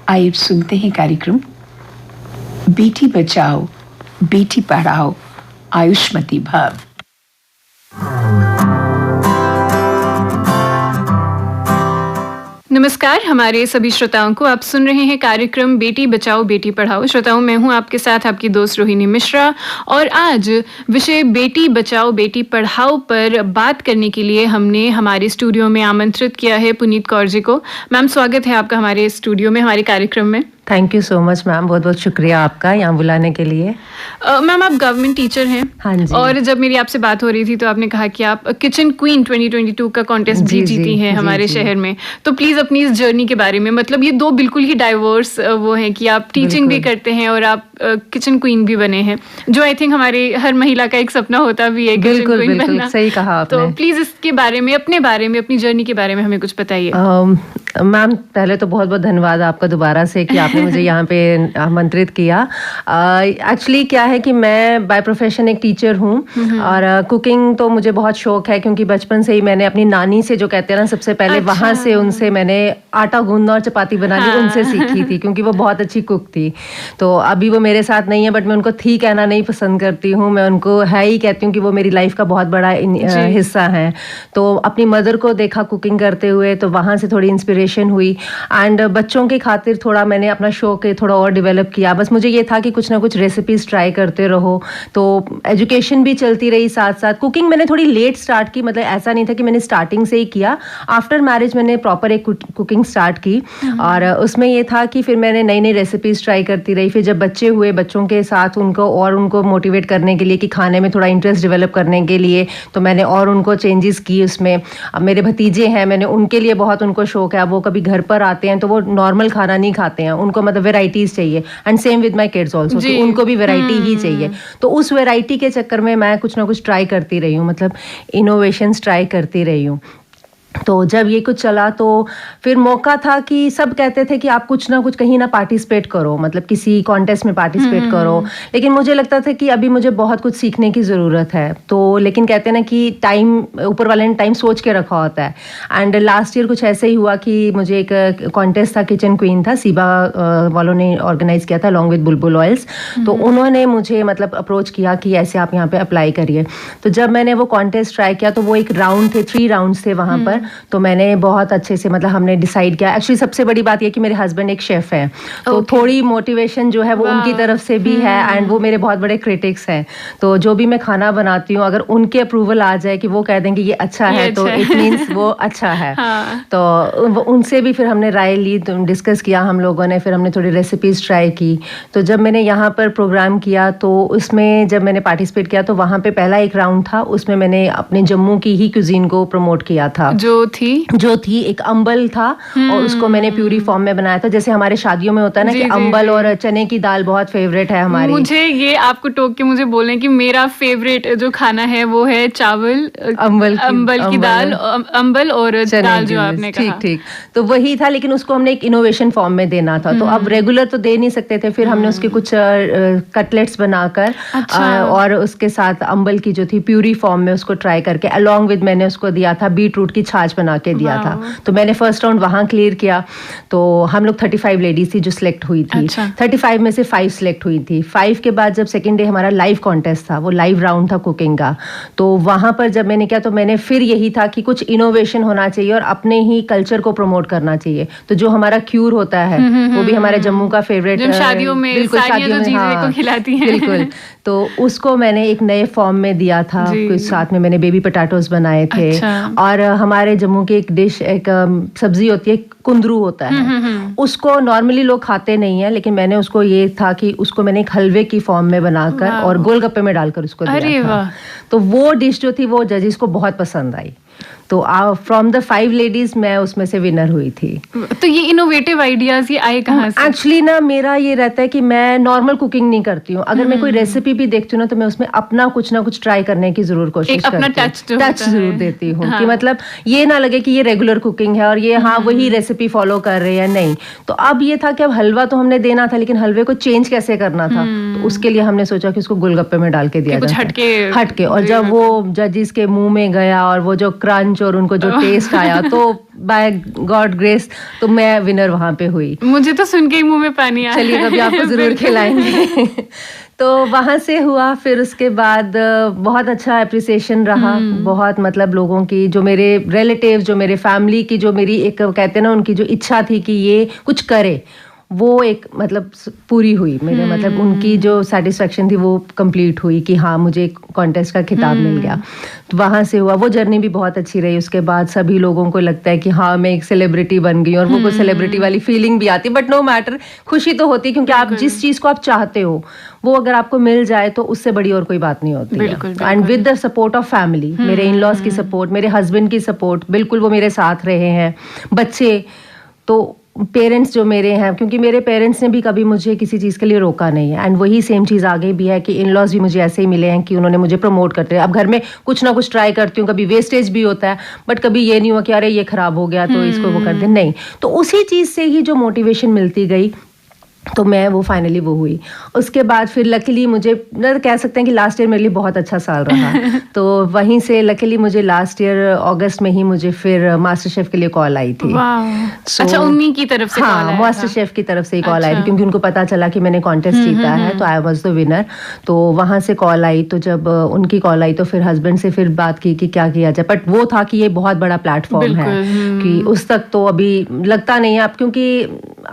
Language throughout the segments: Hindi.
आइए सुनते हैं कार्यक्रम बेटी बचाओ बेटी पढ़ाओ आयुष्मती भव। नमस्कार हमारे सभी श्रोताओं को, आप सुन रहे हैं कार्यक्रम बेटी बचाओ बेटी पढ़ाओ। श्रोताओं, मैं हूं आपके साथ आपकी दोस्त रोहिणी मिश्रा और आज विषय बेटी बचाओ बेटी पढ़ाओ पर बात करने के लिए हमने हमारे स्टूडियो में आमंत्रित किया है पुनीत कौर जी को। मैम, स्वागत है आपका हमारे स्टूडियो में, हमारे कार्यक्रम में। Thank you so much ma'am, बहुत बहुत शुक्रिया आपका यहाँ बुलाने के लिए। मैम, आप गवर्नमेंट टीचर हैं। हाँ जी। और जब मेरी आपसे बात हो रही थी तो आपने कहा कि आप किचन क्वीन 2022 का कॉन्टेस्ट भी जीती हैं हमारे शहर में। तो प्लीज़ अपनी इस जर्नी के बारे में, मतलब ये दो बिल्कुल ही डाइवर्स वो हैं कि आप टीचिंग भी करते हैं और आप किचन क्वीन भी बने हैं, जो आई थिंक हमारे हर महिला का एक सपना होता भी है, किचन क्वीन बनना। सही कहा आपने। तो प्लीज़ इसके बारे में, अपने बारे में, अपनी जर्नी के बारे में हमें कुछ बताइए। मैम, पहले तो बहुत बहुत धन्यवाद आपका दोबारा से कि आपने मुझे यहाँ पे आमंत्रित किया। एक्चुअली क्या है कि मैं बाय प्रोफेशन एक टीचर हूँ और कुकिंग तो मुझे बहुत शौक है, क्योंकि बचपन से ही मैंने अपनी नानी से, जो कहते हैं ना, सबसे पहले वहाँ से उनसे मैंने आटा गूंदना और चपाती बनानी उनसे सीखी थी, क्योंकि वो बहुत अच्छी कुक थी। तो अभी वो मेरे साथ नहीं है, बट मैं उनको थी कहना नहीं पसंद करती हूँ, मैं उनको है ही कहती हूँ कि वो मेरी लाइफ का बहुत बड़ा हिस्सा है। तो अपनी मदर को देखा कुकिंग करते हुए, तो वहाँ से थोड़ी इंस्पिरेशन हुई एंड बच्चों की खातिर थोड़ा मैंने अपना शौक थोड़ा और डेवलप किया। बस मुझे ये था कि कुछ ना कुछ रेसिपीज ट्राई करते रहो, तो एजुकेशन भी चलती रही साथ साथ। कुकिंग मैंने थोड़ी लेट स्टार्ट की, मतलब ऐसा नहीं था कि मैंने स्टार्टिंग से ही किया। आफ्टर मैरिज मैंने प्रॉपर एक कुकिंग स्टार्ट की और उसमें ये था कि फिर मैंने नई नई रेसिपीज ट्राई करती रही। फिर जब बच्चे हुए, बच्चों के साथ उनको मोटिवेट करने के लिए कि खाने में थोड़ा इंटरेस्ट डेवलप करने के लिए, तो मैंने और उनको चेंजेस की उसमें। अब मेरे भतीजे हैं, मैंने उनके लिए बहुत उनको शौक है, वो कभी घर पर आते हैं तो वो नॉर्मल खाना नहीं खाते हैं, उनको मतलब वेराइटीज चाहिए। And same with my kids also, तो उनको भी वैरायटी ही चाहिए। तो उस वैरायटी के चक्कर में मैं कुछ ना कुछ ट्राई करती रही हूँ, मतलब इनोवेशंस ट्राई करती रही हूँ। तो जब ये कुछ चला तो फिर मौका था कि सब कहते थे कि आप कुछ ना कुछ कहीं ना पार्टिसिपेट करो, मतलब किसी कॉन्टेस्ट में पार्टिसिपेट करो। लेकिन मुझे लगता था कि अभी मुझे बहुत कुछ सीखने की ज़रूरत है। तो लेकिन कहते हैं ना कि टाइम, ऊपर वाले ने टाइम सोच के रखा होता है। एंड लास्ट ईयर कुछ ऐसे ही हुआ कि मुझे एक कॉन्टेस्ट था, किचन क्वीन था, सीबा वालों ने ऑर्गेनाइज किया था अलॉन्ग विद बुलबुल ऑयल्स। तो उन्होंने मुझे मतलब अप्रोच किया कि ऐसे आप यहाँ पे अप्लाई करिए। तो जब मैंने वो कॉन्टेस्ट ट्राई किया, तो वो एक राउंड थे, 3 राउंड्स थे वहाँ पर। तो मैंने बहुत अच्छे से, मतलब हमने डिसाइड किया। एक्चुअली सबसे बड़ी बात यह कि मेरे हस्बैंड एक शेफ हैं, तो थोड़ी मोटिवेशन जो है वो उनकी तरफ से भी है एंड वो मेरे बहुत बड़े क्रिटिक्स हैं। तो जो भी मैं खाना बनाती हूँ, अगर उनके अप्रूवल आ जाए कि वो कह दें कि ये अच्छा है, तो इट मीन्स वो अच्छा है। तो उनसे भी फिर हमने राय ली, डिस्कस किया हम लोगों ने, फिर हमने थोड़ी रेसिपीज ट्राई की। तो जब मैंने यहाँ पर प्रोग्राम किया, तो उसमें जब मैंने पार्टिसिपेट किया, तो वहाँ पे पहला एक राउंड था, उसमें मैंने अपने जम्मू की ही क्यूजीन को प्रमोट किया था। जो थी एक अंबल था और उसको मैंने प्यूरी फॉर्म में बनाया था। जैसे हमारे शादियों में होता है ना कि अंबल और चने की दाल बहुत फेवरेट है हमारी। मुझे ये आपको टोक के मुझे बोलें कि मेरा फेवरेट जो खाना है वो है चावल, अंबल की दाल, अंबल और दाल जो आपने कहा। ठीक। तो वही था, लेकिन उसको हमने एक इनोवेशन फॉर्म में देना था। तो अब रेगुलर तो दे नहीं सकते थे, फिर हमने उसके कुछ कटलेट्स बनाकर और उसके साथ अंबल की जो थी प्यूरी फॉर्म में उसको ट्राई करके, अलॉन्ग विद मैंने उसको दिया था बीट रूट की छाछ बना के दिया था। तो मैंने फर्स्ट राउंड वहाँ क्लियर किया। तो हम लोग 35 लेडीज थी जो सिलेक्ट हुई थी। 35 में से 5 सिलेक्ट हुई थी। 5 के बाद जब सेकेंड डे हमारा लाइव कॉन्टेस्ट था, वो लाइव राउंड था कुकिंग का, तो वहाँ पर जब मैंने किया, तो मैंने फिर यही था कि कुछ इनोवेशन होना चाहिए और अपने ही कल्चर को प्रमोट करना चाहिए। तो जो हमारा क्यूर होता है वो भी हमारे जम्मू का फेवरेट, शादियों में को खिलाती हैं। बिल्कुल। तो उसको मैंने एक नए फॉर्म में दिया था। कुछ साथ में मैंने बेबी पोटैटोज बनाए थे। और हमारे जम्मू की एक डिश, एक सब्जी होती है, कुंदरू होता है। उसको नॉर्मली लोग खाते नहीं है, लेकिन मैंने उसको, ये था कि उसको मैंने एक हलवे की फॉर्म में बनाकर और गोलगप्पे में डालकर उसको दिया था। तो वो डिश जो थी वो जजेस को बहुत पसंद आई। तो फ्रॉम द 5 लेडीज मैं उसमें से विनर हुई थी। तो ये इनोवेटिव आइडियाज ये आए कहाँ से? एक्चुअली ना मेरा ये रहता है कि मैं नॉर्मल कुकिंग नहीं करती हूँ। अगर मैं कोई रेसिपी भी देखती हूँ ना, तो मैं उसमें अपना कुछ ना कुछ ट्राई करने की जरूर कोशिश करती हूँ, टच जरूर देती हूँ। कि मतलब ये ना लगे कि ये रेगुलर कुकिंग है और ये वही रेसिपी रेसिपी फॉलो कर रहे हैं, नहीं। तो अब ये था कि अब हलवा तो हमने देना था, लेकिन हलवे को चेंज कैसे करना था, तो उसके लिए हमने सोचा कि उसको गोलगप्पे में डाल के दिया कुछ जाए, हटके। और जब वो जजिस के मुंह में गया और वो जो क्रंच और उनको जो टेस्ट आया, तो बाय गॉड ग्रेस तो मैं विनर वहां पे हुई। मुझे तो सुन के ही मुंह में पानी आया। चलिए कभी आपको जरूर खिलाएंगे। तो वहाँ से हुआ, फिर उसके बाद बहुत अच्छा अप्रिसिएशन रहा, बहुत मतलब लोगों की, जो मेरे रिलेटिव, जो मेरे फैमिली की, जो मेरी एक कहते हैं ना उनकी जो इच्छा थी कि ये कुछ करे, वो एक मतलब पूरी हुई। मेरे मतलब उनकी जो सेटिस्फेक्शन थी वो कंप्लीट हुई कि हाँ मुझे कॉन्टेस्ट का खिताब मिल गया। तो वहाँ से हुआ, वो जर्नी भी बहुत अच्छी रही। उसके बाद सभी लोगों को लगता है कि हाँ मैं एक सेलिब्रिटी बन गई, और वो कोई सेलिब्रिटी वाली फीलिंग भी आती, बट नो मैटर, खुशी तो होती है, क्योंकि आप जिस चीज़ को आप चाहते हो वो अगर आपको मिल जाए तो उससे बड़ी और कोई बात नहीं होती है। And with the support of family, मेरे इन लॉज की सपोर्ट, मेरे हस्बैंड की सपोर्ट, बिल्कुल वो मेरे साथ रहे हैं, बच्चे, तो पेरेंट्स जो मेरे हैं, क्योंकि मेरे पेरेंट्स ने भी कभी मुझे किसी चीज़ के लिए रोका नहीं है। एंड वही सेम चीज़ आगे भी है कि इन लॉज भी मुझे ऐसे ही मिले हैं कि उन्होंने मुझे प्रमोट करते हैं। अब घर में कुछ ना कुछ ट्राई करती हूँ, कभी वेस्टेज भी होता है, बट कभी ये नहीं हुआ कि अरे ये खराब हो गया तो इसको वो कर दे, नहीं। तो उसी चीज़ से ही जो मोटिवेशन मिलती गई, तो मैं वो फाइनली वो हुई। उसके बाद फिर लकीली मुझे कह सकते हैं कि लास्ट ईयर मेरे लिए बहुत अच्छा साल रहा। तो वहीं से लकीली मुझे लास्ट ईयर अगस्त में ही मुझे फिर मास्टर शेफ के लिए कॉल आई थी। अच्छा, उन्हीं की तरफ से? हाँ, मास्टर शेफ की तरफ से ही कॉल आई थी, क्योंकि उनको पता चला कि मैंने कॉन्टेस्ट जीता है, तो आई वाज द विनर। तो वहां से कॉल आई, तो जब उनकी कॉल आई तो फिर हस्बैंड से फिर बात की कि क्या किया जाए। बट वो था कि ये बहुत बड़ा प्लेटफॉर्म है कि उस तक तो अभी लगता नहीं है आप, क्योंकि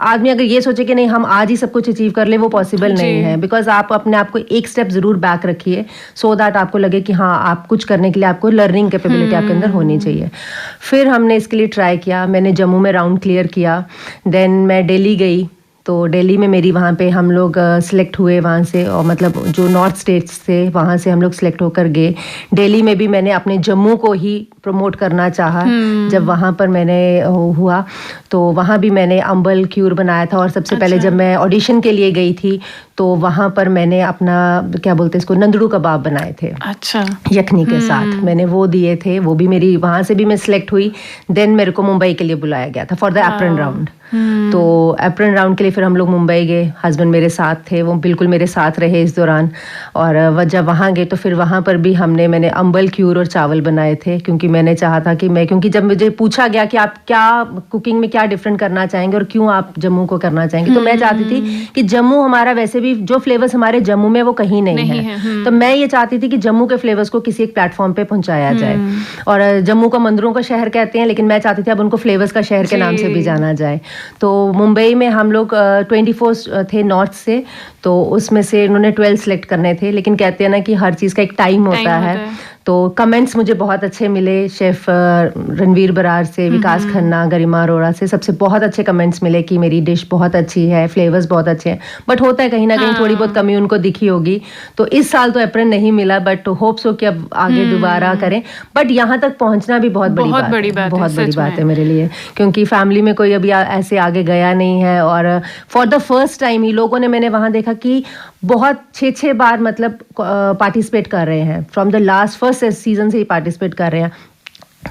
आदमी अगर ये सोचे कि नहीं हम आज ही सब कुछ अचीव कर ले, वो पॉसिबल नहीं है। बिकॉज आप अपने आप को एक स्टेप जरूर बैक रखिए, सो दैट आपको लगे कि हाँ आप कुछ करने के लिए आपको लर्निंग कैपेबिलिटी आपके अंदर होनी चाहिए। फिर हमने इसके लिए ट्राई किया, मैंने जम्मू में राउंड क्लियर किया, देन मैं दिल्ली गई। तो दिल्ली में मेरी वहाँ पे हम लोग सिलेक्ट हुए वहाँ से, और मतलब जो नॉर्थ स्टेट्स थे वहाँ से हम लोग सिलेक्ट होकर गए। दिल्ली में भी मैंने अपने जम्मू को ही प्रमोट करना चाहा। जब वहाँ पर मैंने हुआ तो वहाँ भी मैंने अंबल क्यूर बनाया था, और सबसे पहले जब मैं ऑडिशन के लिए गई थी तो वहाँ पर मैंने अपना क्या बोलते हैं इसको, नंदड़ू कबाब बनाए थे। अच्छा, यखनी के साथ मैंने वो दिए थे, वो भी मेरी वहाँ से भी मैं सिलेक्ट हुई। देन मेरे को मुंबई के लिए बुलाया गया था फॉर द एप्रन राउंड। तो एप्रन राउंड के लिए फिर हम लोग मुंबई गए, हस्बैंड मेरे साथ थे, वो बिल्कुल मेरे साथ रहे इस दौरान। और जब वहाँ गए तो फिर वहाँ पर भी मैंने अंबल क्यूर और चावल बनाए थे, क्योंकि मैंने चाहा था कि क्योंकि जब मुझे पूछा गया कि आप क्या कुकिंग में क्या डिफरेंट करना चाहेंगे और क्यों आप जम्मू को करना चाहेंगे, तो मैं चाहती थी कि जम्मू हमारा वैसे भी जो फ्लेवर्स हमारे जम्मू में वो कहीं नहीं है। तो मैं ये चाहती थी कि जम्मू के फ्लेवर्स को किसी एक प्लेटफॉर्म पे पहुंचाया जाए। और जम्मू को मंदिरों का शहर कहते हैं, लेकिन मैं चाहती थी अब उनको फ्लेवर्स का शहर के नाम से भी जाना जाए। तो मुंबई में हम लोग 24 थे नॉर्थ से, तो उसमें से उन्होंने 12 सिलेक्ट करने थे, लेकिन कहते हैं ना कि हर चीज़ का एक टाइम होता है। तो कमेंट्स मुझे बहुत अच्छे मिले, शेफ रणवीर बरार से, विकास खन्ना, गरिमा अरोड़ा से, सबसे बहुत अच्छे कमेंट्स मिले कि मेरी डिश बहुत अच्छी है, फ्लेवर्स बहुत अच्छे हैं। बट होता है कहीं ना कहीं थोड़ी बहुत कमी उनको दिखी होगी। तो इस साल तो एप्रन नहीं मिला, बट होप्स हो कि अब आगे दोबारा करें। बट यहाँ तक पहुँचना भी बहुत बड़ी बात है, बहुत बड़ी बात है मेरे लिए, क्योंकि फैमिली में कोई अभी ऐसे आगे गया नहीं है। और फॉर द फर्स्ट टाइम ही लोगों ने, मैंने वहाँ देखा कि बहुत 6-6 बार मतलब पार्टिसिपेट कर रहे हैं, from the last first season से ही पार्टिसिपेट कर रहे हैं।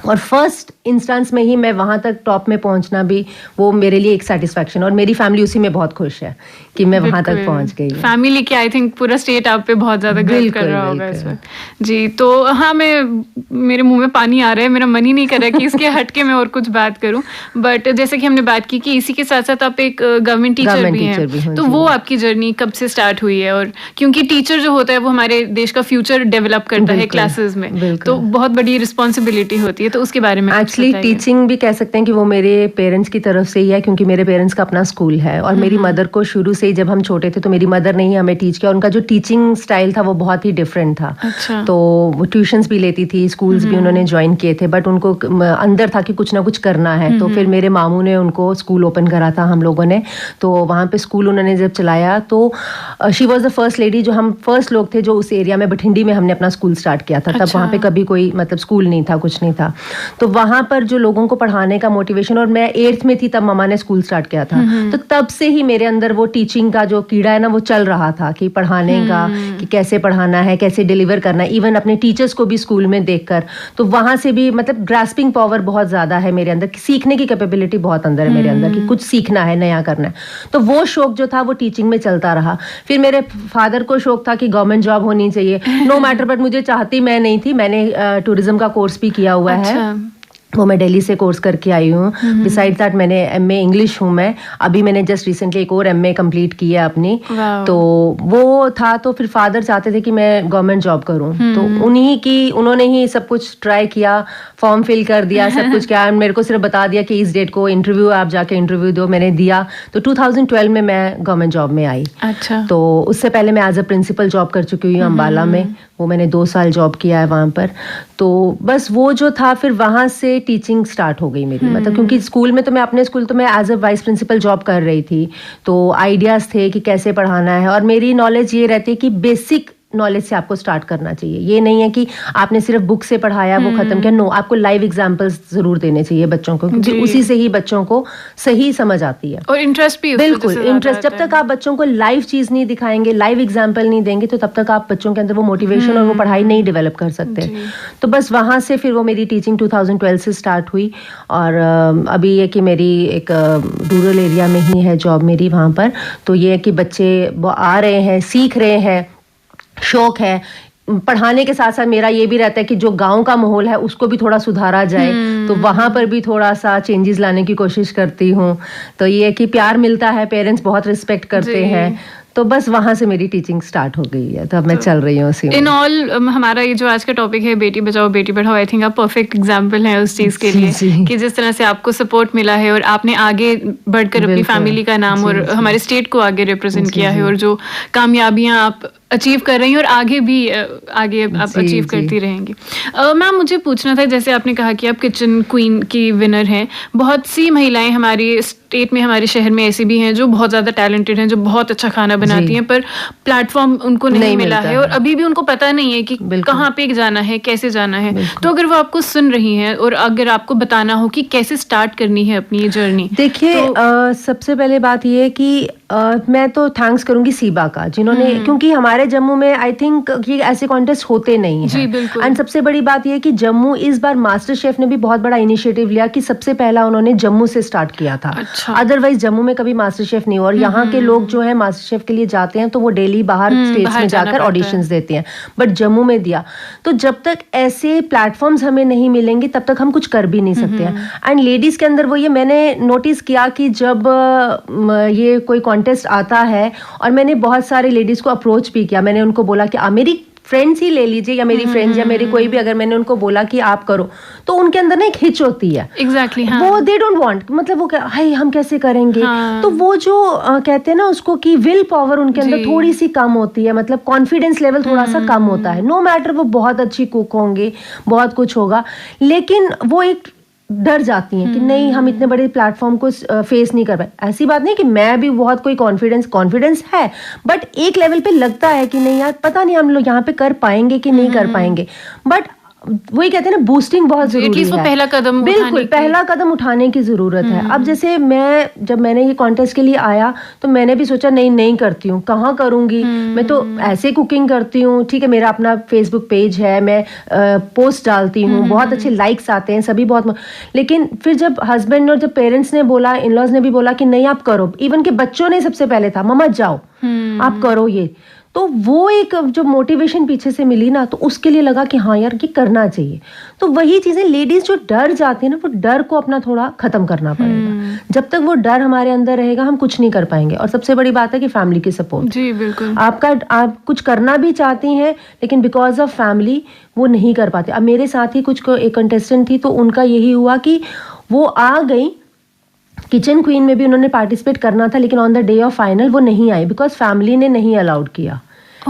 और फर्स्ट इंस्टेंस में ही मैं वहाँ तक टॉप में पहुँचना भी वो मेरे लिए एक सेटिस्फैक्शन, और मेरी फैमिली उसी में बहुत खुश है कि मैं वहाँ तक पहुँच गई। फैमिली की आई थिंक पूरा स्टेट आप पे बहुत ज़्यादा गर्व कर रहा होगा इस वक्त। जी, तो हाँ, मेरे मुंह में पानी आ रहा है, मेरा मन ही नहीं कर रहा कि इसके हटके मैं और कुछ बात करूँ। बट जैसे कि हमने बात की कि इसी के साथ साथ आप एक गवर्नमेंट टीचर भी हैं, तो वो आपकी जर्नी कब से स्टार्ट हुई है? और क्योंकि टीचर जो होता है वो हमारे देश का फ्यूचर डेवलप करता है क्लासेस में, तो बहुत बड़ी रिस्पॉन्सिबिलिटी होती है, तो उसके बारे में एक्चुअली टीचिंग भी कह सकते हैं कि वो मेरे पेरेंट्स की तरफ से ही है, क्योंकि मेरे पेरेंट्स का अपना स्कूल है। और मेरी मदर को शुरू से ही, जब हम छोटे थे तो मेरी मदर ने ही हमें टीच किया। उनका जो टीचिंग स्टाइल था वो बहुत ही डिफरेंट था। अच्छा। तो वो ट्यूशंस भी लेती थी, स्कूल्स भी उन्होंने ज्वाइन किए थे, बट उनको अंदर था कि कुछ ना कुछ करना है। तो फिर मेरे मामू ने उनको स्कूल ओपन करा था हम लोगों ने, तो वहाँ पे स्कूल उन्होंने जब चलाया तो she was the first lady, जो हम फर्स्ट लोग थे जो उस एरिया में, बठिंडी में हमने अपना स्कूल स्टार्ट किया था। तब वहाँ पे कभी कोई मतलब स्कूल नहीं था, कुछ नहीं था। था। तो वहाँ पर जो लोगों को पढ़ाने का मोटिवेशन, और मैं 8th में थी तब मम्मा ने स्कूल स्टार्ट किया था, तो तब से ही मेरे अंदर वो टीचिंग का जो कीड़ा है ना वो चल रहा था कि पढ़ाने का, कि कैसे पढ़ाना है, कैसे डिलीवर करना है, इवन अपने टीचर्स को भी स्कूल में देखकर। तो वहाँ से भी मतलब ग्रास्पिंग पावर बहुत ज़्यादा है मेरे अंदर, सीखने की कैपेबिलिटी बहुत अंदर है मेरे अंदर कि कुछ सीखना है, नया करना है। तो वो शौक जो था वो टीचिंग में चलता रहा। फिर मेरे फादर को शौक था कि गवर्नमेंट जॉब होनी चाहिए, नो मैटर, बट मुझे चाहती मैं नहीं थी। मैंने टूरिज्म का कोर्स भी किया हुआ है, वो मैं दिल्ली से कोर्स करके आई हूँ। बिसाइड दैट मैंने एमए इंग्लिश हूँ मैं, अभी मैंने जस्ट रिसेंटली एक और एमए कंप्लीट की है अपनी। तो वो था, तो फिर फादर चाहते थे कि मैं गवर्नमेंट जॉब करूँ, तो उन्होंने ही सब कुछ ट्राई किया, फॉर्म फिल कर दिया, सब कुछ किया, मेरे को सिर्फ बता दिया कि इस डेट को इंटरव्यू, आप जाके इंटरव्यू दो। मैंने दिया, तो 2012 में मैं गवर्नमेंट जॉब में आई। अच्छा। तो उससे पहले मैं एज अ प्रिंसिपल जॉब कर चुकी हूँ अम्बाला में, वो मैंने 2 साल जॉब किया है वहाँ पर। तो बस वो जो था, फिर वहाँ से टीचिंग स्टार्ट हो गई मेरी, मतलब क्योंकि स्कूल में तो मैं अपने स्कूल तो मैं as a vice principal job कर रही थी, तो आइडियाज़ थे कि कैसे पढ़ाना है। और मेरी नॉलेज ये रहती है कि बेसिक नॉलेज से आपको स्टार्ट करना चाहिए। ये नहीं है कि आपने सिर्फ बुक से पढ़ाया वो खत्म किया, नो, आपको लाइव एग्जांपल्स जरूर देने चाहिए बच्चों को, क्योंकि उसी से ही बच्चों को सही समझ आती है और इंटरेस्ट भी। बिल्कुल इंटरेस्ट, जब तक आप बच्चों को लाइव चीज नहीं दिखाएंगे, लाइव एग्जांपल नहीं देंगे, तो तब तक आप बच्चों के अंदर वो मोटिवेशन और वो पढ़ाई नहीं डेवलप कर सकते। तो बस वहां से फिर वो मेरी टीचिंग 2012 से स्टार्ट हुई, और अभी ये कि मेरी एक रूरल एरिया में ही है जॉब मेरी वहाँ पर। तो ये है कि बच्चे आ रहे हैं, सीख रहे हैं, शौक है पढ़ाने के साथ साथ। मेरा ये भी रहता है कि जो गांव का माहौल है उसको भी थोड़ा सुधारा जाए, तो वहां पर भी थोड़ा सा चेंजेस लाने की कोशिश करती हूँ। तो ये है कि प्यार मिलता है, पेरेंट्स बहुत रिस्पेक्ट करते हैं, तो बस वहां से मेरी टीचिंग स्टार्ट हो गई है। तो अब मैं चल रही हूँ उसी में। इन ऑल हमारा ये जो आज का टॉपिक है बेटी बचाओ बेटी पढ़ाओ, आई थिंक आप परफेक्ट एग्जांपल है उस चीज के लिए कि जिस तरह से आपको सपोर्ट मिला है और आपने आगे बढ़कर अपनी फैमिली का नाम और हमारे स्टेट को आगे रिप्रेजेंट किया है, और जो कामयाबियां आप अचीव कर रही हैं और आगे भी आगे आप अचीव करती रहेंगी। मैम, मुझे पूछना था, जैसे आपने कहा कि आप किचन क्वीन की विनर हैं, बहुत सी महिलाएं हमारी स्टेट में, हमारे शहर में ऐसी भी हैं जो बहुत ज़्यादा टैलेंटेड हैं, जो बहुत अच्छा खाना बनाती हैं, पर प्लेटफॉर्म उनको नहीं मिला है और अभी भी उनको पता नहीं है कि कहाँ पे जाना है, कैसे जाना है। तो अगर वो आपको सुन रही हैं और अगर आपको बताना हो कि कैसे स्टार्ट करनी है अपनी ये जर्नी, देखिए सबसे पहले बात ये है कि मैं तो थैंक्स करूंगी सीबा का, जिन्होंने, क्योंकि हमारे जम्मू में आई थिंक ये ऐसे कॉन्टेस्ट होते नहीं हैं। एंड सबसे बड़ी बात ये है कि जम्मू इस बार मास्टर शेफ ने भी बहुत बड़ा इनिशिएटिव लिया कि सबसे पहला उन्होंने जम्मू से स्टार्ट किया था। अदरवाइज जम्मू में कभी मास्टर शेफ नहीं हुआ, और यहाँ के लोग जो है मास्टर शेफ के लिए जाते हैं तो वो डेली बाहर स्टेट्स में जाकर ऑडिशंस देते हैं, बट जम्मू में दिया। तो जब तक ऐसे प्लेटफॉर्म्स हमें नहीं मिलेंगे तब तक हम कुछ कर भी नहीं सकते हैं। एंड लेडीज के अंदर वो ये मैंने नोटिस किया कि जब ये कोई कॉन्टेस्ट आता है, और मैंने बहुत सारे लेडीज को अप्रोच भी किया, मैंने उनको बोला कि मेरी फ्रेंड्स ही ले लीजिए, या मेरी फ्रेंड्स या मेरी कोई भी, अगर मैंने उनको बोला कि आप करो, तो उनके अंदर ना एक हिच होती है। एग्जैक्टली वो दे डोंट वांट, मतलब वो हाय हम कैसे करेंगे। तो वो जो कहते हैं ना उसको कि विल पावर उनके अंदर थोड़ी सी कम होती है, मतलब कॉन्फिडेंस लेवल थोड़ा सा कम होता है। नो मैटर वो बहुत अच्छी कुक होंगे, बहुत कुछ होगा, लेकिन वो एक डर जाती हैं कि नहीं हम इतने बड़े प्लेटफॉर्म को फेस नहीं कर पाए। ऐसी बात नहीं कि मैं भी बहुत कोई कॉन्फिडेंस है, बट एक लेवल पे लगता है कि नहीं यार पता नहीं हम लोग यहाँ पे कर पाएंगे कि नहीं कर पाएंगे। बट वही कहते हैं ना, बूस्टिंग बहुत जरूरी है, पहला कदम, बिल्कुल पहला कदम उठाने की जरूरत है। अब जैसे जब मैंने ये कॉन्टेस्ट के लिए आया तो मैंने भी सोचा नहीं करती हूँ, कहाँ करूंगी, मैं तो ऐसे कुकिंग करती हूँ, ठीक है मेरा अपना फेसबुक पेज है, मैं पोस्ट डालती हूँ, बहुत अच्छे लाइक्स आते हैं, सभी बहुत। लेकिन फिर जब हस्बैंड और जब पेरेंट्स ने बोला, इन-लॉज ने भी बोला कि नहीं आप करो, इवन के बच्चों ने सबसे पहले था मम्मा जाओ आप करो ये, तो वो एक जो मोटिवेशन पीछे से मिली ना, तो उसके लिए लगा कि हाँ यार ये करना चाहिए। तो वही चीजें, लेडीज जो डर जाती है ना, वो डर को अपना थोड़ा खत्म करना पड़ेगा। जब तक वो डर हमारे अंदर रहेगा हम कुछ नहीं कर पाएंगे। और सबसे बड़ी बात है कि फैमिली की सपोर्ट। जी बिल्कुल। आप कुछ करना भी चाहती हैं लेकिन बिकॉज ऑफ फैमिली वो नहीं कर पाते। अब मेरे साथ ही एक कंटेस्टेंट थी, तो उनका यही हुआ कि वो आ गई किचन क्वीन में भी उन्होंने पार्टिसिपेट करना था, लेकिन on the day of final वो नहीं आई बिकॉज फैमिली ने नहीं अलाउड किया।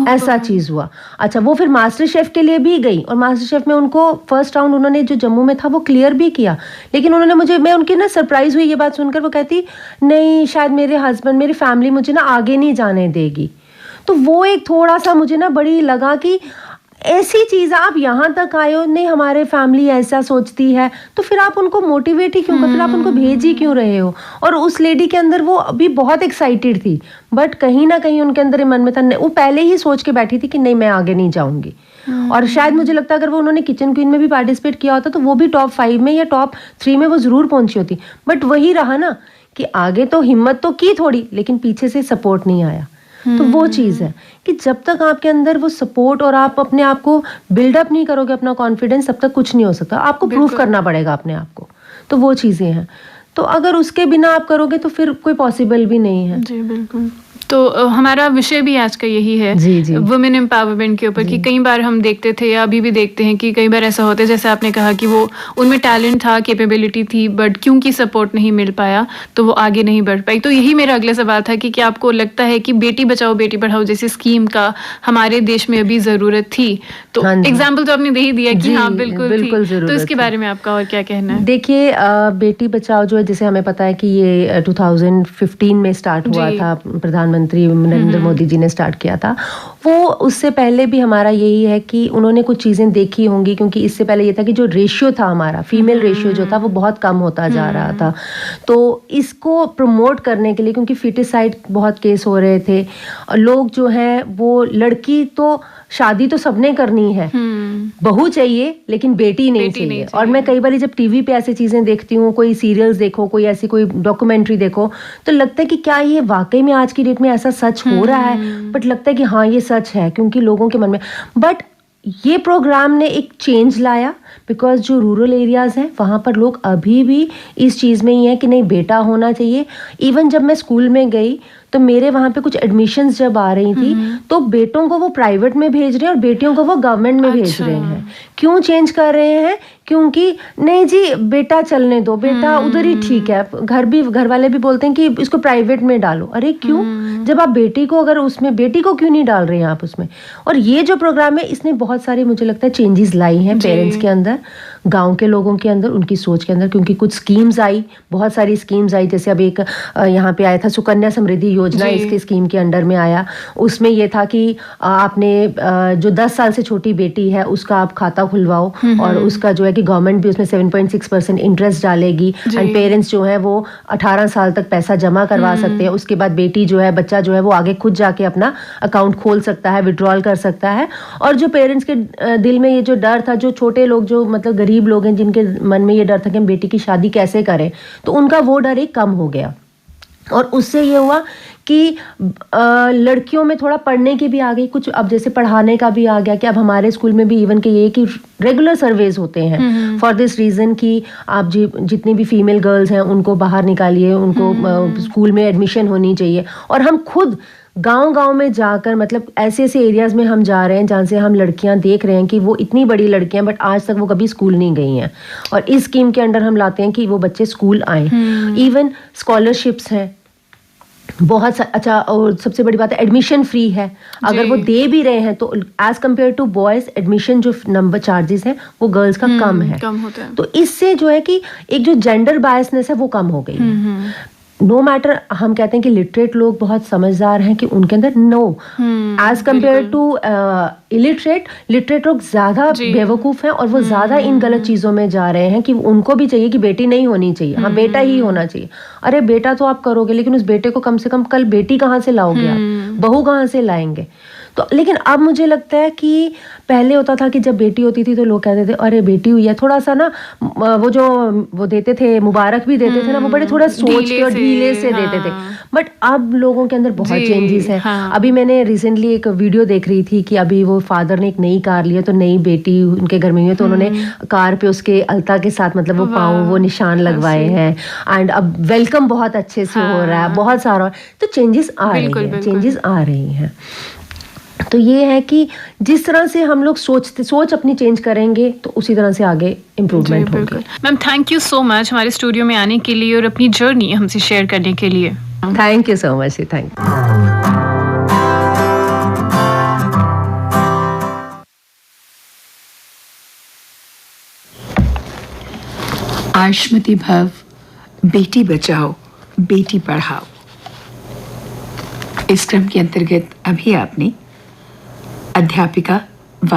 ऐसा चीज हुआ। अच्छा, वो फिर मास्टर शेफ के लिए भी गई, और मास्टर शेफ में उनको फर्स्ट राउंड उन्होंने जो जम्मू में था वो क्लियर भी किया, लेकिन उन्होंने मैं उनकी ना सरप्राइज हुई ये बात सुनकर, वो कहती नहीं शायद मेरे हस्बैंड, मेरी फैमिली मुझे ना आगे नहीं जाने देगी। तो वो एक थोड़ा सा मुझे ना बड़ी लगा कि ऐसी चीज आप यहाँ तक आए हो, नहीं हमारे फैमिली ऐसा सोचती है, तो फिर आप उनको मोटिवेट ही क्यों कर, फिर आप उनको भेज ही क्यों रहे हो? और उस लेडी के अंदर वो अभी बहुत एक्साइटेड थी, बट कहीं ना कहीं उनके अंदर मन में था, वो पहले ही सोच के बैठी थी कि नहीं मैं आगे नहीं जाऊंगी। और शायद मुझे लगता है अगर वो उन्होंने किचन क्वीन में भी पार्टिसिपेट किया होता तो वो भी टॉप 5 में या टॉप 3 में वो जरूर पहुंची होती। बट वही रहा ना कि आगे तो हिम्मत तो की थोड़ी, लेकिन पीछे से सपोर्ट नहीं आया। तो वो चीज़ है कि जब तक आपके अंदर वो सपोर्ट और आप अपने आप को बिल्डअप नहीं करोगे, अपना कॉन्फिडेंस, तब तक कुछ नहीं हो सकता। आपको प्रूफ करना पड़ेगा अपने आप को। तो वो चीज़ें हैं, तो अगर उसके बिना आप करोगे तो फिर कोई पॉसिबल भी नहीं है। जी बिल्कुल। तो हमारा विषय भी आज का यही है, जी। वुमेन एम्पावरमेंट के ऊपर, कि कई बार हम देखते थे या अभी भी देखते हैं कि कई बार ऐसा होता है, जैसे आपने कहा कि वो उनमें टैलेंट था, कैपेबिलिटी थी, बट क्योंकि सपोर्ट नहीं मिल पाया तो वो आगे नहीं बढ़ पाई। तो यही मेरा अगला सवाल था कि क्या आपको लगता है कि बेटी बचाओ बेटी पढ़ाओ जैसी स्कीम का हमारे देश में अभी ज़रूरत थी? तो एग्जाम्पल तो आपने दे ही दिया कि हाँ बिल्कुल थी, तो इसके बारे में आपका और क्या कहना है? देखिए, बेटी बचाओ जो है, जैसे हमें पता है कि ये 2015 में स्टार्ट हुआ था, प्रधानमंत्री नरेंद्र मोदी जी ने स्टार्ट किया था। वो उससे पहले भी हमारा यही है कि उन्होंने कुछ चीज़ें देखी होंगी, क्योंकि इससे पहले ये था कि जो रेशियो था हमारा, फीमेल रेशियो जो था वो बहुत कम होता जा रहा था। तो इसको प्रमोट करने के लिए, क्योंकि फिटिसाइड बहुत केस हो रहे थे, लोग जो हैं वो, लड़की तो शादी तो सबने करनी है, बहू चाहिए लेकिन बेटी नहीं चाहिए। और मैं कई बार जब टीवी पे ऐसी चीजें देखती हूँ, कोई सीरियल्स देखो, कोई ऐसी कोई डॉक्यूमेंट्री देखो, तो लगता है कि क्या ये वाकई में आज की डेट में ऐसा सच हो रहा है? बट लगता है कि हाँ ये सच है, क्योंकि लोगों के मन में। बट ये प्रोग्राम ने एक चेंज लाया, बिकॉज जो रूरल एरियाज हैं वहाँ पर लोग अभी भी इस चीज़ में ही हैं कि नहीं बेटा होना चाहिए। इवन जब मैं स्कूल में गई तो मेरे वहाँ पे कुछ एडमिशन्स जब आ रही थी, तो बेटों को वो प्राइवेट में भेज रहे हैं और बेटियों को वो गवर्नमेंट में भेज रहे हैं। क्यों चेंज कर रहे हैं? क्योंकि नहीं जी बेटा चलने दो, बेटा उधर ही ठीक है। घर वाले भी बोलते हैं कि इसको प्राइवेट में डालो। अरे क्यों? जब आप बेटी को, अगर उसमें बेटी को क्यों नहीं डाल रहे हैं आप उसमें? और ये जो प्रोग्राम है, इसने बहुत सारी, मुझे लगता है, चेंजेस लाई हैं पेरेंट्स के अंदर, गांव के लोगों के अंदर, उनकी सोच के अंदर। क्योंकि कुछ स्कीम्स आई, बहुत सारी स्कीम्स आई, जैसे अब एक यहाँ पे आया था सुकन्या समृद्धि योजना, इसके स्कीम के अंडर में आया। उसमें यह था कि आपने जो 10 साल से छोटी बेटी है उसका आप खाता खुलवाओ, और उसका जो है कि गवर्नमेंट भी उसमें 7.6% इंटरेस्ट डालेगी, एंड पेरेंट्स जो है वो 18 साल तक पैसा जमा करवा सकते हैं। उसके बाद बेटी जो है, बच्चा जो है वो आगे खुद जाके अपना अकाउंट खोल सकता है, विड्रॉल कर सकता है। और जो पेरेंट्स के दिल में ये जो डर था, जो छोटे लोग, जो मतलब गरीब लोग हैं, जिनके मन में ये डर था कि हम बेटी की शादी कैसे करें, तो उनका वो डर एक कम हो गया। और उससे ये हुआ कि लड़कियों में थोड़ा पढ़ने की भी आ गई कुछ, अब जैसे पढ़ाने का भी आ गया कि अब हमारे स्कूल में भी इवन के ये कि रेगुलर सर्वेज होते हैं फॉर दिस रीज़न कि आप जितनी भी फीमेल गर्ल्स हैं उनको बाहर निकालिए, उनको स्कूल में एडमिशन होनी चाहिए। और हम खुद गांव में जाकर, मतलब ऐसे ऐसे एरियाज में हम जा रहे हैं जहाँ से हम लड़कियां देख रहे हैं कि वो इतनी बड़ी लड़कियां, बट आज तक वो कभी स्कूल नहीं गई हैं। और इस स्कीम के अंडर हम लाते हैं कि वो बच्चे स्कूल आए। इवन स्कॉलरशिप्स हैं बहुत अच्छा, और सबसे बड़ी बात है एडमिशन फ्री है। अगर वो दे भी रहे हैं तो as compare to boys, admission जो नंबर चार्जेस हैं वो गर्ल्स का कम होता है। तो इससे जो है कि एक जो जेंडर बायसनेस है वो कम हो गई है। नो मैटर, हम कहते हैं कि लिटरेट लोग बहुत समझदार हैं कि उनके अंदर एज कम्पेयर टू लिटरेट लोग ज्यादा बेवकूफ हैं, और वो ज्यादा इन गलत चीजों में जा रहे हैं कि उनको भी चाहिए कि बेटी नहीं होनी चाहिए, हाँ बेटा ही होना चाहिए। अरे बेटा तो आप करोगे, लेकिन उस बेटे को कम से कम कल बेटी कहाँ से लाओगे आप, बहू कहाँ से लाएंगे? तो लेकिन अब मुझे लगता है कि पहले होता था कि जब बेटी होती थी तो लोग कहते थे अरे बेटी हुई है, थोड़ा सा ना वो देते थे, मुबारक भी देते थे ना, वो बड़े थोड़ा सोच के और ढीले से देते थे। बट अब लोगों के अंदर बहुत चेंजेस हैं। अभी मैंने रिसेंटली एक वीडियो देख रही थी कि अभी वो फादर ने एक नई कार ली है, तो नई बेटी उनके घर में हुई है, तो उन्होंने कार पे उसके अलता के साथ मतलब वो पाँव वो निशान लगवाए हैं, एंड अब वेलकम बहुत अच्छे से हो रहा है, बहुत सारा। तो चेंजेस आ रही हैं। तो ये है कि जिस तरह से हम लोग सोच अपनी चेंज करेंगे तो उसी तरह से आगे इम्प्रूवमेंट होगी। Ma'am thank you so much हमारे स्टूडियो में आने के लिए और अपनी जर्नी हमसे शेयर करने के लिए। Thank you so much. Thank you. आयुष्मती भव, बेटी बचाओ बेटी पढ़ाओ, इस क्रम के अंतर्गत अभी आपने अध्यापिका व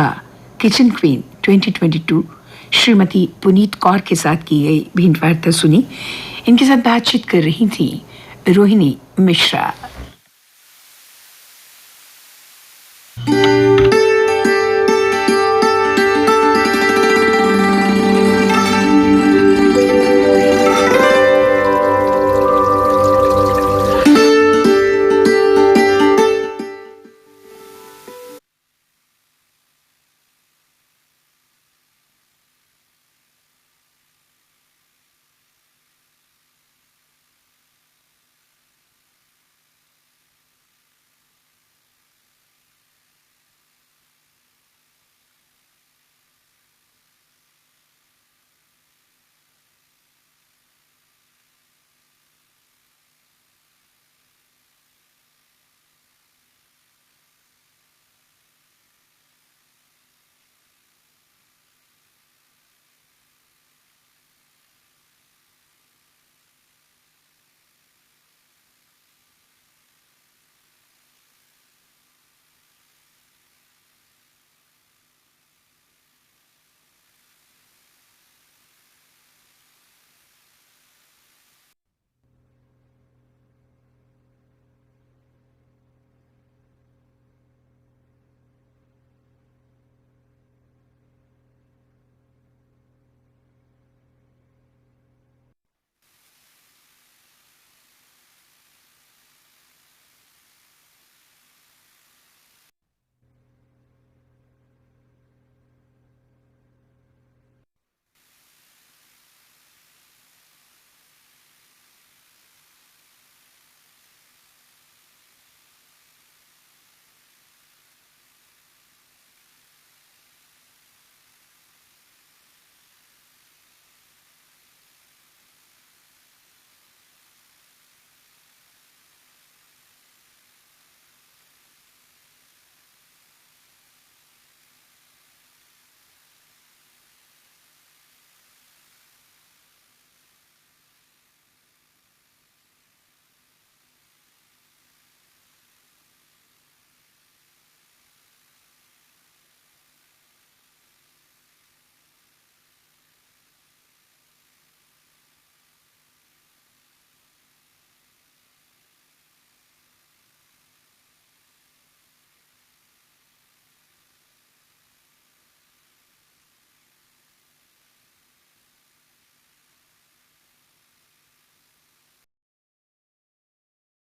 किचन क्वीन 2022 श्रीमती पुनीत कौर के साथ की गई भेंट वार्ता सुनी। इनके साथ बातचीत कर रही थी रोहिणी मिश्रा।